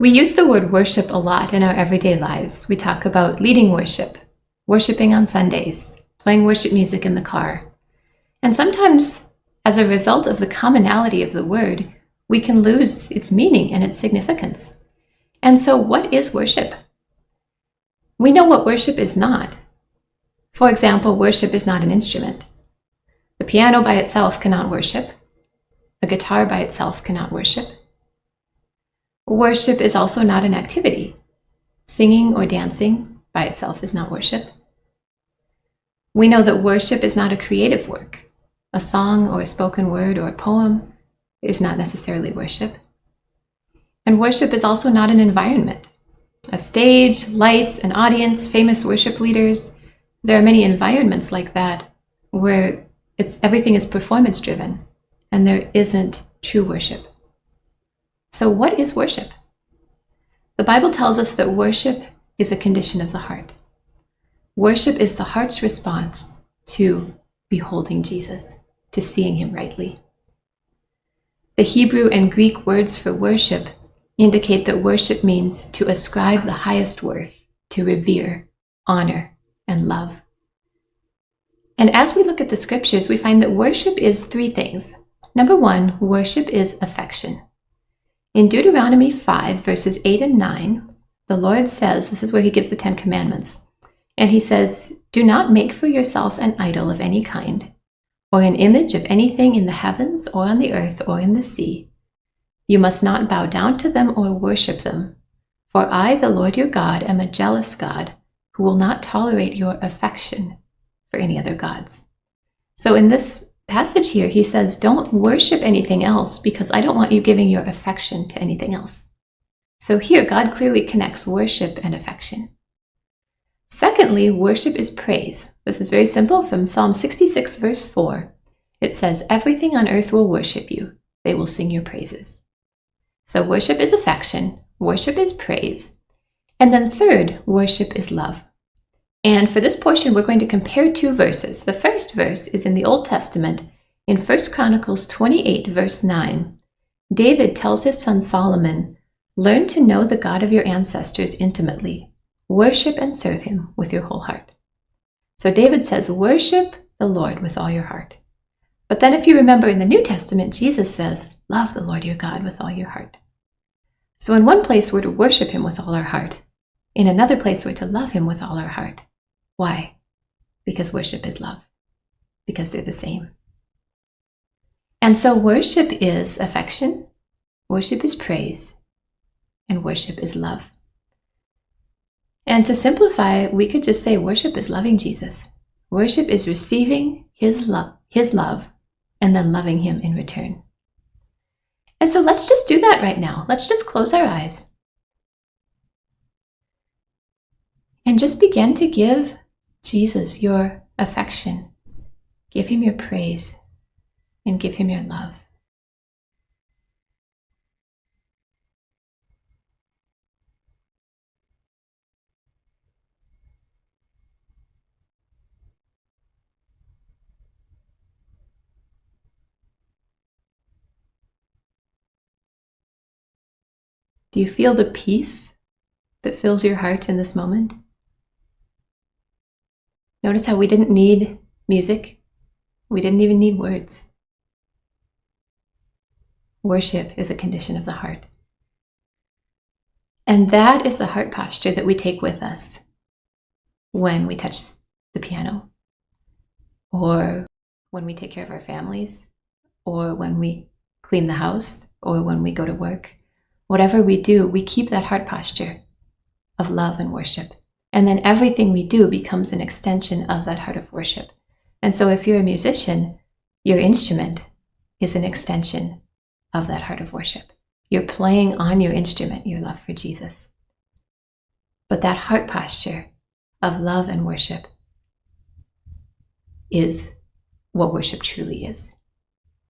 We use the word worship a lot in our everyday lives. We talk about leading worship, worshiping on Sundays, playing worship music in the car. And sometimes, as a result of the commonality of the word, we can lose its meaning and its significance. And so, what is worship? We know what worship is not. For example, worship is not an instrument. The piano by itself cannot worship. A guitar by itself cannot worship. Worship is also not an activity. Singing or dancing by itself is not worship. We know that worship is not a creative work. A song or a spoken word or a poem is not necessarily worship. And worship is also not an environment. A stage, lights, an audience, famous worship leaders. There are many environments like that where everything is performance driven and there isn't true worship. So what is worship? The Bible tells us that worship is a condition of the heart. Worship is the heart's response to beholding Jesus, to seeing him rightly. The Hebrew and Greek words for worship indicate that worship means to ascribe the highest worth, to revere, honor, and love. And as we look at the scriptures, we find that worship is three things. Number one, worship is affection. In Deuteronomy 5, verses 8 and 9, the Lord says, this is where he gives the 10 Commandments, and he says, "Do not make for yourself an idol of any kind, or an image of anything in the heavens or on the earth or in the sea. You must not bow down to them or worship them. For I, the Lord your God, am a jealous God, who will not tolerate your affection for any other gods." So in this passage here, he says, don't worship anything else because I don't want you giving your affection to anything else. So here, God clearly connects worship and affection. Secondly, worship is praise. This is very simple from Psalm 66, verse 4. It says, "Everything on earth will worship you. They will sing your praises." So worship is affection, worship is praise. And then third, worship is love. And for this portion, we're going to compare two verses. The first verse is in the Old Testament, in 1 Chronicles 28, verse 9. David tells his son Solomon, "Learn to know the God of your ancestors intimately. Worship and serve him with your whole heart." So David says, worship the Lord with all your heart. But then if you remember in the New Testament, Jesus says, love the Lord your God with all your heart. So in one place, we're to worship him with all our heart. In another place, we're to love him with all our heart. Why? Because worship is love. Because they're the same. And so worship is affection, worship is praise, and worship is love. And to simplify, we could just say worship is loving Jesus. Worship is receiving his love, and then loving him in return. And so let's just do that right now. Let's just close our eyes and just begin to give Jesus your affection. Give him your praise and give him your love. Do you feel the peace that fills your heart in this moment? Notice how we didn't need music. We didn't even need words. Worship is a condition of the heart. And that is the heart posture that we take with us when we touch the piano, or when we take care of our families, or when we clean the house, or when we go to work. Whatever we do, we keep that heart posture of love and worship. And then everything we do becomes an extension of that heart of worship. And so if you're a musician, your instrument is an extension of that heart of worship. You're playing on your instrument your love for Jesus. But that heart posture of love and worship is what worship truly is.